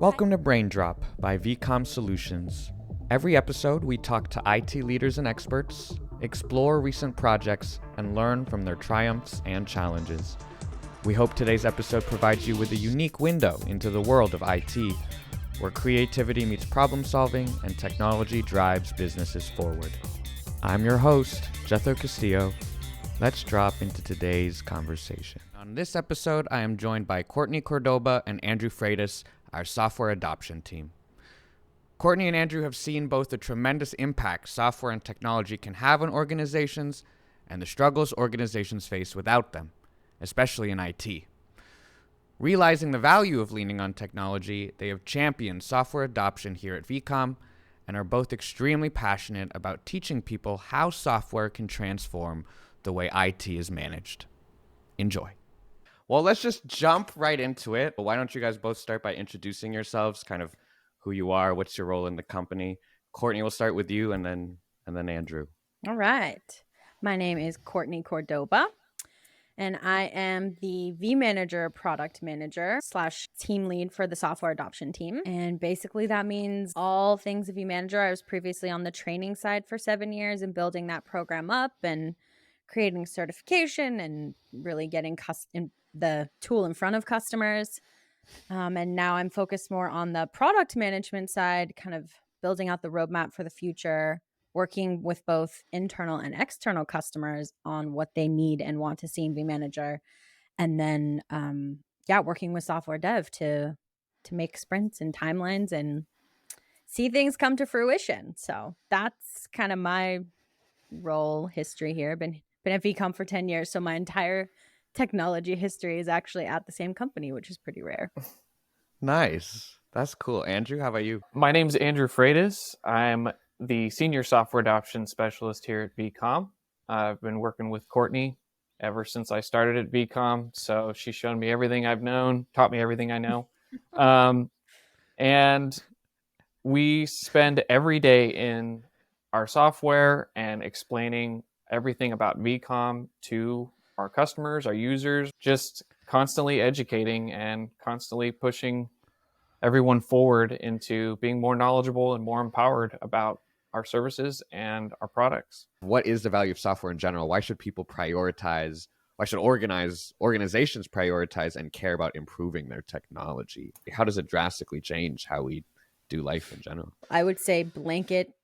Welcome to Braindrop by vCom Solutions. Every episode, we talk to IT leaders and experts, explore recent projects, and learn from their triumphs and challenges. We hope today's episode provides you with a unique window into the world of IT, where creativity meets problem solving and technology drives businesses forward. I'm your host, Jethro Castillo. Let's drop into today's conversation. On this episode, I am joined by Courtney Cordoba and Andrew Freitas, our software adoption team. Courtney and Andrew have seen both the tremendous impact software and technology can have on organizations and the struggles organizations face without them, especially in IT. Realizing the value of leaning on technology, they have championed software adoption here at vCom and are both extremely passionate about teaching people how software can transform the way IT is managed. Enjoy. Well, let's just jump right into it. Why don't you guys both start by introducing yourselves, kind of who you are, what's your role in the company. Courtney, we'll start with you, and then Andrew. All right. My name is Courtney Cordoba, and I am the vManager product manager / team lead for the software adoption team. And basically that means all things vManager. I was previously on the training side for 7 years and building that program up and creating certification and really getting the tool in front of customers. And now I'm focused more on the product management side, kind of building out the roadmap for the future, working with both internal and external customers on what they need and want to see in vManager. And then, working with software dev to make sprints and timelines and see things come to fruition. So that's kind of my role history here. Been at vCom for 10 years. So my entire technology history is actually at the same company, which is pretty rare. Nice. That's cool. Andrew, how about you? My name's Andrew Freitas. I'm the Senior Software Adoption Specialist here at vCom. I've been working with Courtney ever since I started at vCom. So she's shown me everything I've known, taught me everything I know. And we spend every day in our software and explaining everything about vCom to our customers, our users, just constantly educating and constantly pushing everyone forward into being more knowledgeable and more empowered about our services and our products. What is the value of software in general? Why should people prioritize? Why should organizations prioritize and care about improving their technology? How does it drastically change how we do life in general? I would say blanket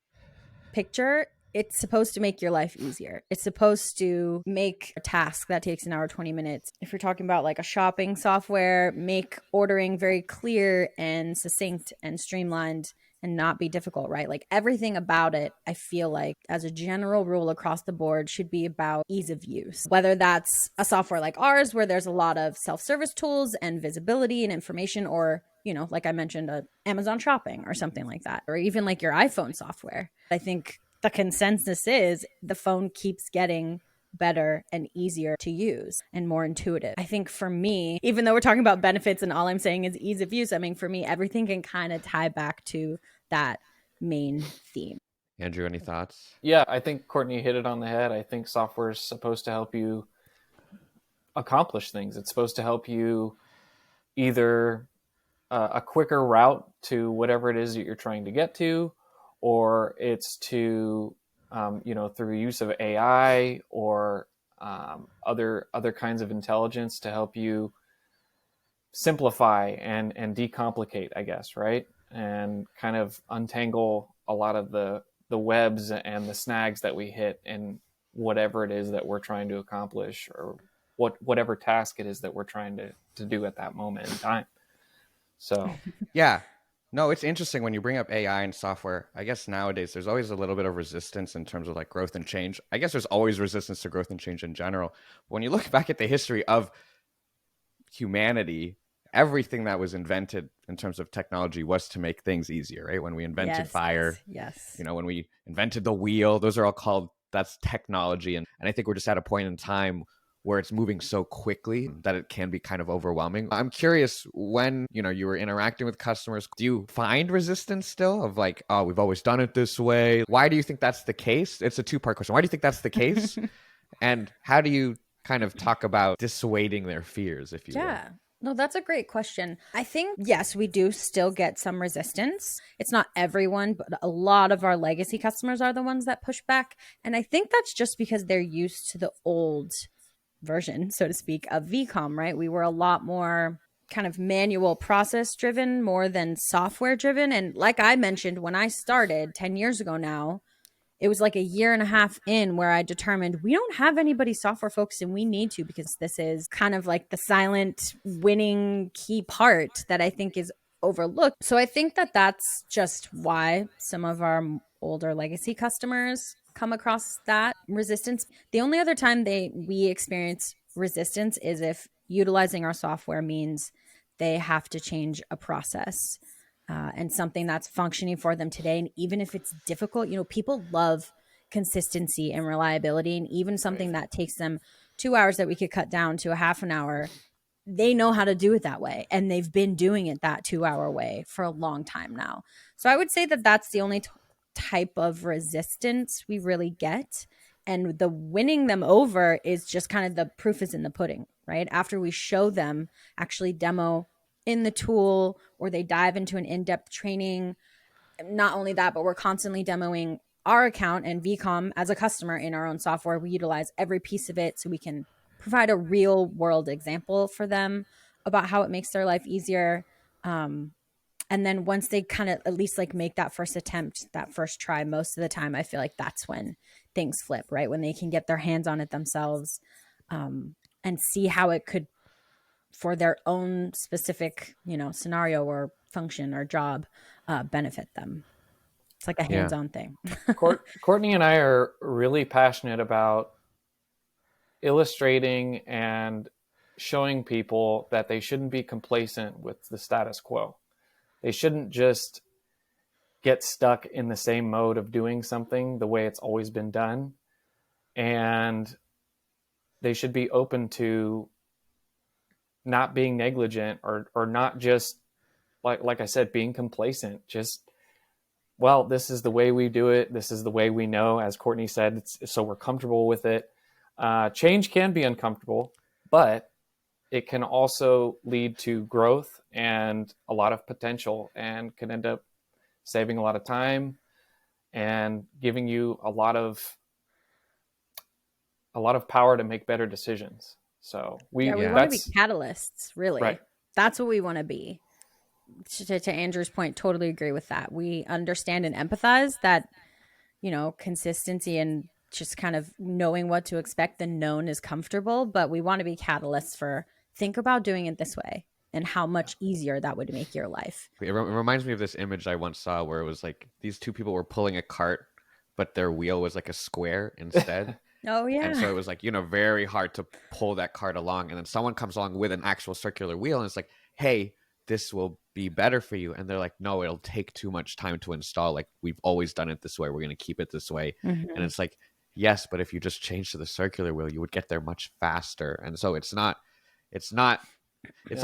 picture. It's supposed to make your life easier. It's supposed to make a task that takes an hour, 20 minutes. If you're talking about like a shopping software, make ordering very clear and succinct and streamlined and not be difficult, right? Like everything about it, I feel like as a general rule across the board should be about ease of use. Whether that's a software like ours, where there's a lot of self-service tools and visibility and information, or, like I mentioned, Amazon shopping or something like that, or even like your iPhone software. I think the consensus is the phone keeps getting better and easier to use and more intuitive. I think for me, even though we're talking about benefits and all I'm saying is ease of use, I mean, for me, everything can kind of tie back to that main theme. Andrew, any thoughts? Yeah, I think Courtney hit it on the head. I think software is supposed to help you accomplish things. It's supposed to help you either a quicker route to whatever it is that you're trying to get to, or it's to, through use of AI or other kinds of intelligence to help you simplify and decomplicate, I guess, right? And kind of untangle a lot of the webs and the snags that we hit in whatever it is that we're trying to accomplish, or whatever task it is that we're trying to do at that moment in time. So, yeah. No, it's interesting when you bring up AI and software. I guess nowadays there's always a little bit of resistance in terms of like growth and change. I guess there's always resistance to growth and change in general. But when you look back at the history of humanity, everything that was invented in terms of technology was to make things easier, right? When we invented fire, yes. When we invented the wheel, those are all that's technology. And I think we're just at a point in time where it's moving so quickly that it can be kind of overwhelming. I'm curious, when, you were interacting with customers, do you find resistance still of like, oh, we've always done it this way? Why do you think that's the case? It's a two-part question. Why do you think that's the case? And how do you kind of talk about dissuading their fears, if you will? No, that's a great question. I think, yes, we do still get some resistance. It's not everyone, but a lot of our legacy customers are the ones that push back. And I think that's just because they're used to the old version, so to speak, of vCom, right? We were a lot more kind of manual process driven more than software driven. And like I mentioned, when I started 10 years ago now, it was like a year and a half in where I determined we don't have anybody software focused and we need to, because this is kind of like the silent winning key part that I think is overlooked. So I think that that's just why some of our older legacy customers come across that resistance. The only other time we experience resistance is if utilizing our software means they have to change a process and something that's functioning for them today. And even if it's difficult, people love consistency and reliability. And even something that takes them 2 hours that we could cut down to a half an hour, they know how to do it that way. And they've been doing it that 2 hour way for a long time now. So I would say that that's the only type of resistance we really get. And the winning them over is just kind of the proof is in the pudding, right? After we show them, actually demo in the tool, or they dive into an in-depth training. Not only that, but we're constantly demoing our account and vCom as a customer in our own software. We utilize every piece of it so we can provide a real world example for them about how it makes their life easier. And then once they kind of at least like make that first attempt, that first try, most of the time, I feel like that's when things flip, right? When they can get their hands on it themselves and see how it could, for their own specific, scenario or function or job, benefit them. It's like a hands-on thing. Courtney and I are really passionate about illustrating and showing people that they shouldn't be complacent with the status quo. They shouldn't just get stuck in the same mode of doing something the way it's always been done. And they should be open to not being negligent or not just like I said, being complacent. Just, well, this is the way we do it. This is the way we know, as Courtney said, so we're comfortable with it. Change can be uncomfortable, but it can also lead to growth and a lot of potential, and can end up saving a lot of time and giving you a lot of power to make better decisions. So we want to be catalysts, really. Right. That's what we want to be. To Andrew's point, totally agree with that. We understand and empathize that, consistency and just kind of knowing what to expect, the known is comfortable, but we want to be catalysts for think about doing it this way and how much easier that would make your life. It reminds me of this image I once saw where it was like these two people were pulling a cart, but their wheel was like a square instead. Oh, yeah. And so it was like, very hard to pull that cart along. And then someone comes along with an actual circular wheel and it's like, hey, this will be better for you. And they're like, no, it'll take too much time to install. Like, we've always done it this way. We're going to keep it this way. Mm-hmm. And it's like, yes, but if you just change to the circular wheel, you would get there much faster. And so it's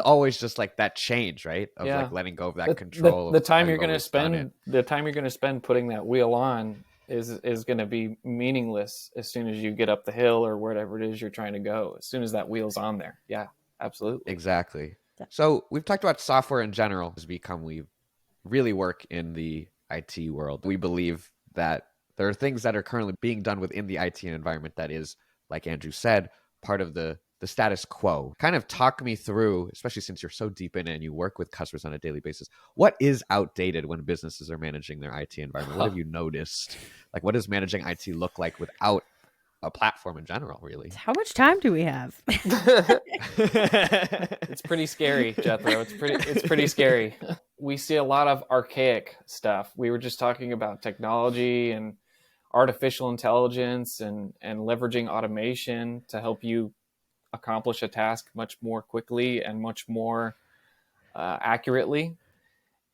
always just like that change, right? Of like letting go of that control. The time you're going to spend putting that wheel on is going to be meaningless as soon as you get up the hill or wherever it is you're trying to go. As soon as that wheel's on there. Yeah, absolutely. Exactly. So we've talked about software in general. As vCom, we really work in the IT world. We believe that there are things that are currently being done within the IT environment that is, like Andrew said, part of the status quo. Kind of talk me through, especially since you're so deep in it and you work with customers on a daily basis, what is outdated when businesses are managing their IT environment? What have you noticed? Like, what does managing IT look like without a platform in general, really? How much time do we have? It's pretty scary, Jethro. It's pretty scary. We see a lot of archaic stuff. We were just talking about technology and artificial intelligence and leveraging automation to help you accomplish a task much more quickly and much more accurately.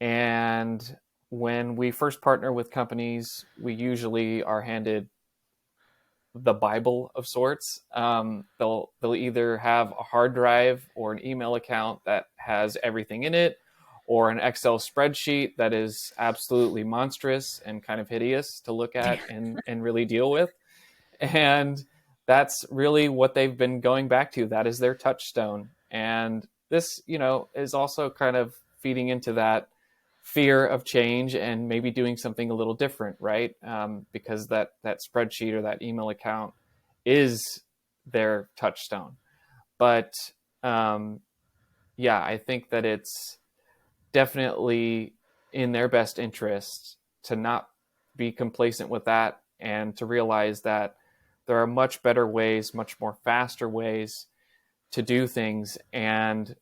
And when we first partner with companies, we usually are handed the Bible of sorts. They'll either have a hard drive or an email account that has everything in it, or an Excel spreadsheet that is absolutely monstrous and kind of hideous to look at and really deal with. And that's really what they've been going back to. That is their touchstone. And this, is also kind of feeding into that fear of change and maybe doing something a little different, right? Because that spreadsheet or that email account is their touchstone. But I think that it's definitely in their best interest to not be complacent with that and to realize that there are much better ways, much more faster ways to do things, and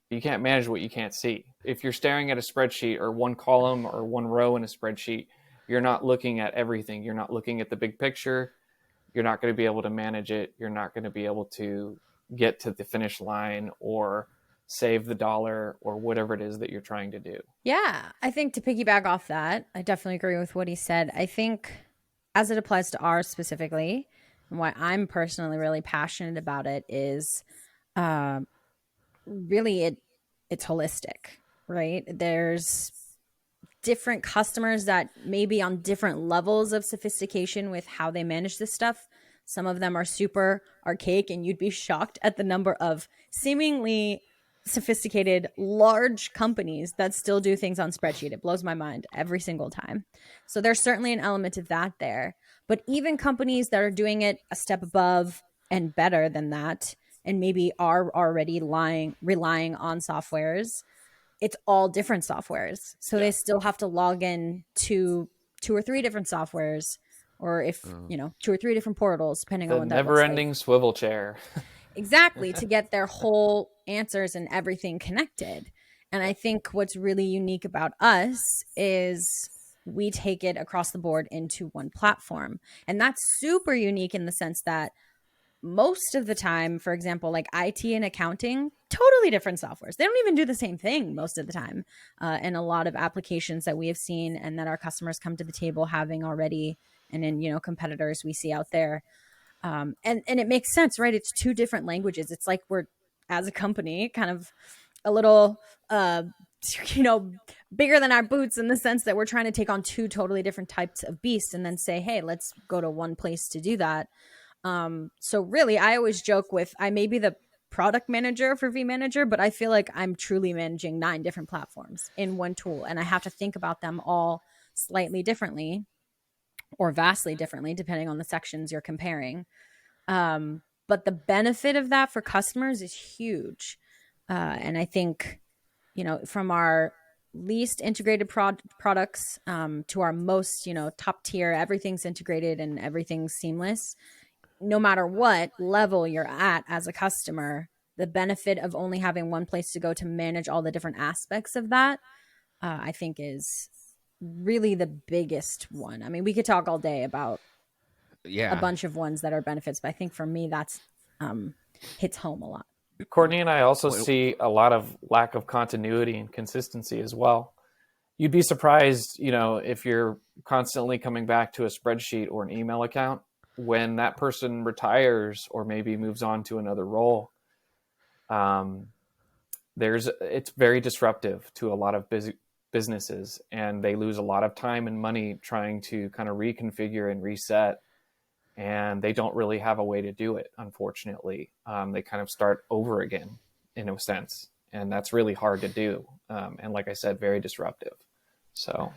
you can't manage what you can't see. If you're staring at a spreadsheet or one column or one row in a spreadsheet, you're not looking at everything. You're not looking at the big picture. You're not going to be able to manage it. You're not going to be able to get to the finish line or save the dollar or whatever it is that you're trying to do. Yeah, I think to piggyback off that, I definitely agree with what he said. I think as it applies to ours specifically, and why I'm personally really passionate about it is really it's holistic, right? There's different customers that may be on different levels of sophistication with how they manage this stuff. Some of them are super archaic, and you'd be shocked at the number of seemingly sophisticated large companies that still do things on spreadsheet. It blows my mind every single time. So there's certainly an element of that there. But even companies that are doing it a step above and better than that, and maybe are already relying on softwares, it's all different softwares. So they still have to log in to 2 or 3 different softwares, or if, 2 or 3 different portals, depending on what that looks like. The never-ending swivel chair. Exactly, to get their whole answers and everything connected. And I think what's really unique about us is we take it across the board into one platform. And that's super unique in the sense that most of the time, for example, like IT and accounting, totally different softwares. They don't even do the same thing most of the time. And a lot of applications that we have seen and that our customers come to the table having already, and in, competitors we see out there. And it makes sense, right? It's 2 different languages. It's like we're, as a company, kind of a little, bigger than our boots in the sense that we're trying to take on 2 totally different types of beasts and then say, hey, let's go to one place to do that. So really, I always joke with, I may be the product manager for vManager, but I feel like I'm truly managing 9 different platforms in one tool. And I have to think about them all slightly differently or vastly differently, depending on the sections you're comparing. But the benefit of that for customers is huge. And I think, from our least integrated products to our most, top tier, everything's integrated and everything's seamless. No matter what level you're at as a customer, the benefit of only having one place to go to manage all the different aspects of that, I think is really the biggest one. I mean, we could talk all day about a bunch of ones that are benefits, but I think for me, that's hits home a lot. Courtney and I also see a lot of lack of continuity and consistency as well. You'd be surprised, if you're constantly coming back to a spreadsheet or an email account, when that person retires or maybe moves on to another role, it's very disruptive to a lot of businesses, and they lose a lot of time and money trying to kind of reconfigure and reset, and they don't really have a way to do it, unfortunately. They kind of start over again in a sense, and that's really hard to do. And like I said, very disruptive. So,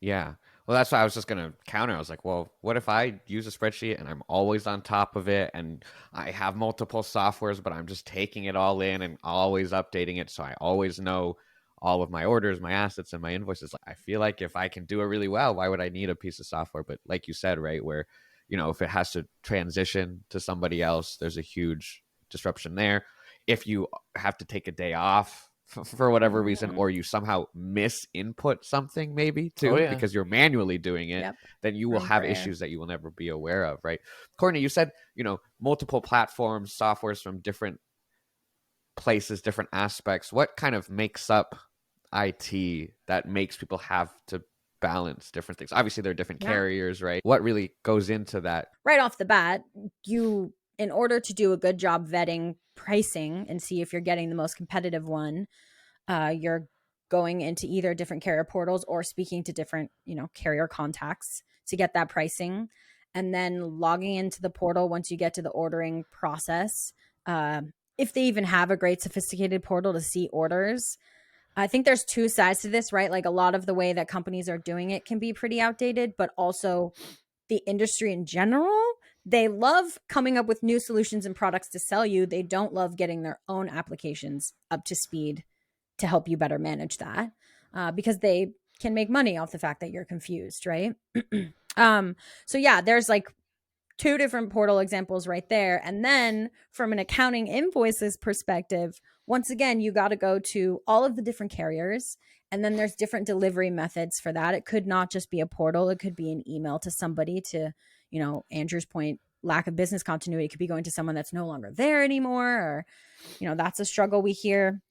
yeah. Well, that's why I was just going to counter. I was like, well, what if I use a spreadsheet and I'm always on top of it and I have multiple softwares, but I'm just taking it all in and always updating it, so I always know all of my orders, my assets, and my invoices. I feel like if I can do it really well, why would I need a piece of software? But like you said, right, where, if it has to transition to somebody else, there's a huge disruption there. If you have to take a day off for whatever reason, or you somehow misinput something maybe too, because you're manually doing it, then you will have issues that you will never be aware of, right? Courtney, you said, multiple platforms, softwares from different places, different aspects. What kind of makes up IT that makes people have to balance different things? Obviously, there are different carriers, right? What really goes into that? Right off the bat, in order to do a good job vetting pricing and see if you're getting the most competitive one, you're going into either different carrier portals or speaking to different, carrier contacts to get that pricing, and then logging into the portal once you get to the ordering process if they even have a great sophisticated portal to see orders. I think there's two sides to this, right? Like a lot of the way that companies are doing it can be pretty outdated, but also the industry in general, they love coming up with new solutions and products to sell you. They don't love getting their own applications up to speed to help you better manage that, because they can make money off the fact that you're confused, right? So yeah, there's like two different portal examples right there. And then from an accounting invoices perspective, once again, you got to go to all of the different carriers. And then there's different delivery methods for that. It could not just be a portal. It could be an email to somebody to, Andrew's point, lack of business continuity. It could be going to someone that's no longer there anymore, or, that's a struggle we hear.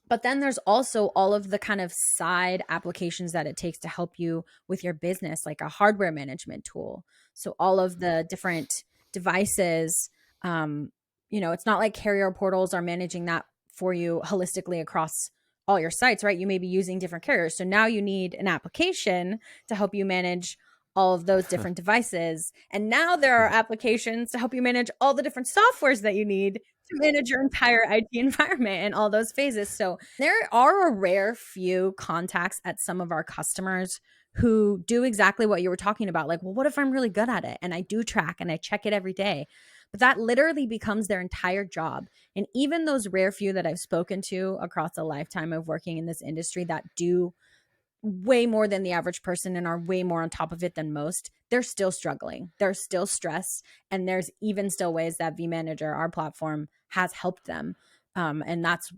But then there's also all of the kind of side applications that it takes to help you with your business, like a hardware management tool. So all of the different devices, it's not like carrier portals are managing that for you holistically across all your sites, right? You may be using different carriers. So now you need an application to help you manage all of those different devices. And now there are applications to help you manage all the different softwares that you need to manage your entire IT environment and all those phases. So there are a rare few contacts at some of our customers who do exactly what you were talking about. Like, well, what if I'm really good at it? And I do track and I check it every day. But that literally becomes their entire job. And even those rare few that I've spoken to across a lifetime of working in this industry that do way more than the average person and are way more on top of it than most, they're still struggling. They're still stressed. And there's even still ways that vManager, our platform, has helped them. And that's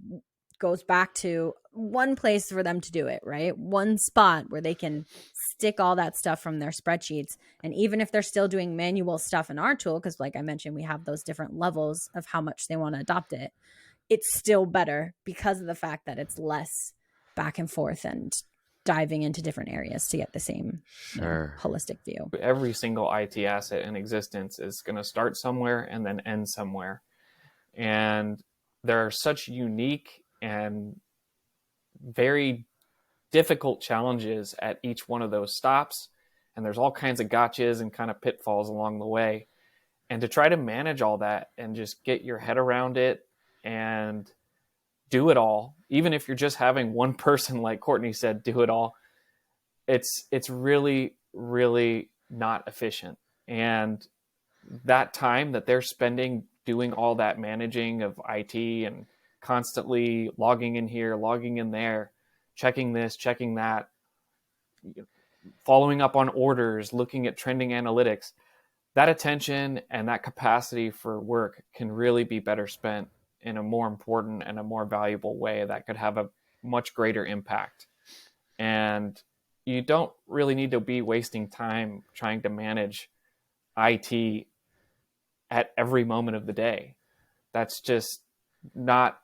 goes back to one place for them to do it, right? One spot where they can stick all that stuff from their spreadsheets. And even if they're still doing manual stuff in our tool, because like I mentioned, we have those different levels of how much they want to adopt it, it's still better because of the fact that it's less back and forth and diving into different areas to get the same holistic view. Every single IT asset in existence is going to start somewhere and then end somewhere. And there are such unique and very difficult challenges at each one of those stops. And there's all kinds of gotchas and kind of pitfalls along the way. And to try to manage all that and just get your head around it and do it all, even if you're just having one person, like Courtney said, do it all, it's really, really not efficient. And that time that they're spending doing all that managing of IT and constantly logging in here, logging in there, checking this, checking that, following up on orders, looking at trending analytics, that attention and that capacity for work can really be better spent in a more important and a more valuable way that could have a much greater impact. And you don't really need to be wasting time trying to manage IT at every moment of the day. That's just not,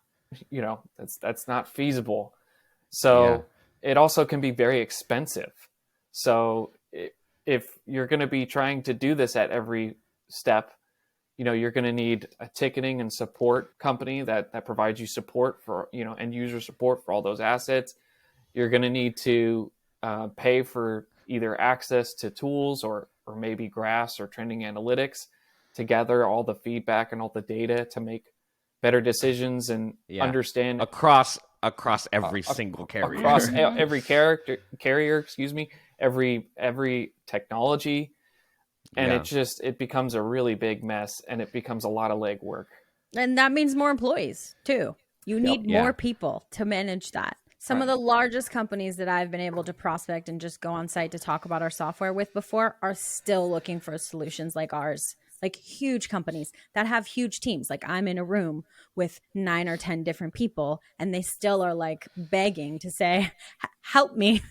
that's not feasible. So it also can be very expensive. So if you're going to be trying to do this at every step, you're going to need a ticketing and support company that provides you support for, end user support for all those assets. You're going to need to pay for either access to tools or maybe graphs or trending analytics to gather all the feedback and all the data to make better decisions and understand across every single carrier, across every carrier, every technology. And it becomes a really big mess, and it becomes a lot of legwork. And that means more employees too. You need more people to manage that. Some of the largest companies that I've been able to prospect and just go on site to talk about our software with before are still looking for solutions like ours. Like huge companies that have huge teams. Like I'm in a room with 9 or 10 different people, and they still are like begging to say, help me.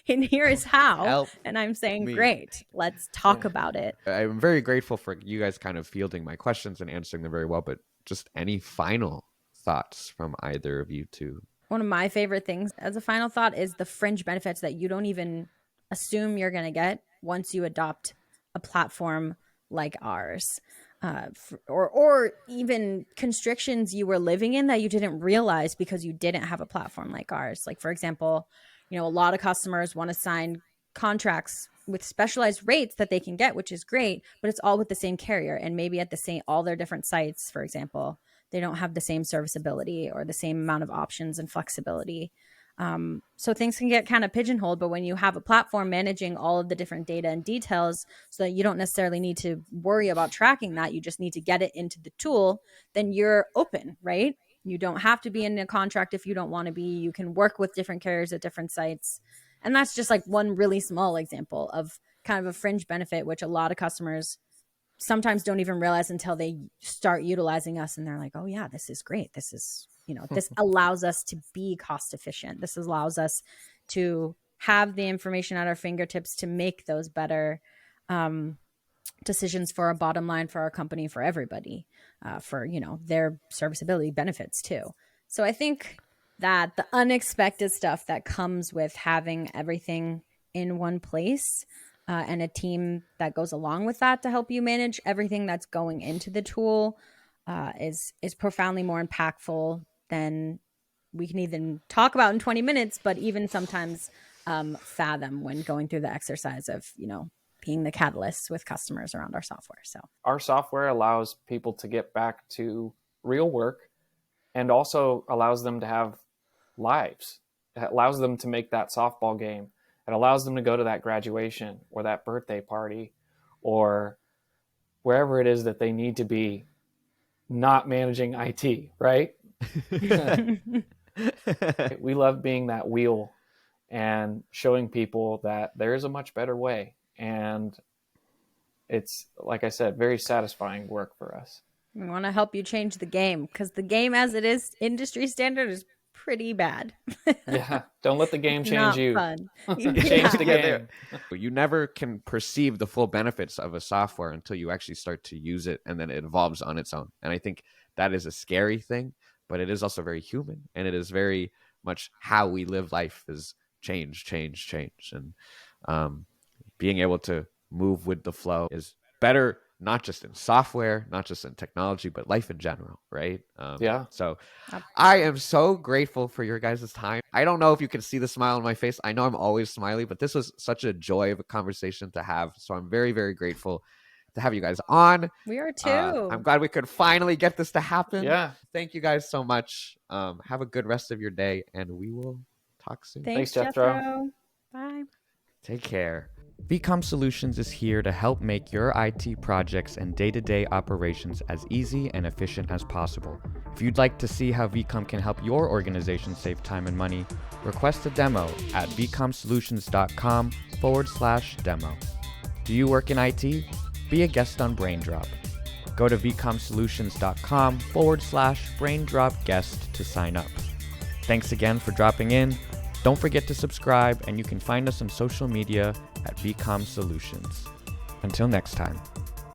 And here is how. Help and I'm saying, me. Great, let's talk about it. I'm very grateful for you guys kind of fielding my questions and answering them very well, but just any final thoughts from either of you two? One of my favorite things as a final thought is the fringe benefits that you don't even assume you're going to get once you adopt a platform like ours, or even constrictions you were living in that you didn't realize because you didn't have a platform like ours. Like, for example, a lot of customers want to sign contracts with specialized rates that they can get, which is great, but it's all with the same carrier. And maybe at all their different sites, for example, they don't have the same serviceability or the same amount of options and flexibility. So things can get kind of pigeonholed, but when you have a platform managing all of the different data and details so that you don't necessarily need to worry about tracking that, you just need to get it into the tool, then you're open, right? You don't have to be in a contract if you don't want to be. You can work with different carriers at different sites. And that's just like one really small example of kind of a fringe benefit, which a lot of customers sometimes don't even realize until they start utilizing us. And they're like, oh yeah, this is great. This is, this allows us to be cost efficient. This allows us to have the information at our fingertips to make those better decisions for our bottom line, for our company, for everybody, for, their serviceability benefits too. So I think that the unexpected stuff that comes with having everything in one place and a team that goes along with that to help you manage everything that's going into the tool is profoundly more impactful than we can even talk about in 20 minutes, but even sometimes fathom when going through the exercise of, being the catalyst with customers around our software. So our software allows people to get back to real work and also allows them to have lives. It allows them to make that softball game. It allows them to go to that graduation or that birthday party or wherever it is that they need to be, not managing IT, right? We love being that wheel and showing people that there is a much better way. And it's, like I said, very satisfying work for us. We want to help you change the game because the game as it is industry standard is pretty bad. Yeah. Don't let the game change you. Fun. Change the game. You never can perceive the full benefits of a software until you actually start to use it, and then it evolves on its own. And I think that is a scary thing, but it is also very human, and it is very much how we live life is change. And being able to move with the flow is better, not just in software, not just in technology, but life in general, right? Yeah. So I am so grateful for your guys' time. I don't know if you can see the smile on my face. I know I'm always smiley, but this was such a joy of a conversation to have. So I'm very, very grateful to have you guys on. We are too. I'm glad we could finally get this to happen. Yeah. Thank you guys so much. Have a good rest of your day, and we will talk soon. Thanks, Jethro. Bye. Take care. vCom Solutions is here to help make your IT projects and day-to-day operations as easy and efficient as possible. If you'd like to see how vCom can help your organization save time and money, request a demo at vcomsolutions.com/demo. Do you work in IT? Be a guest on Braindrop. Go to vcomsolutions.com/Braindrop guest to sign up. Thanks again for dropping in. Don't forget to subscribe, and you can find us on social media at vCom Solutions. Until next time.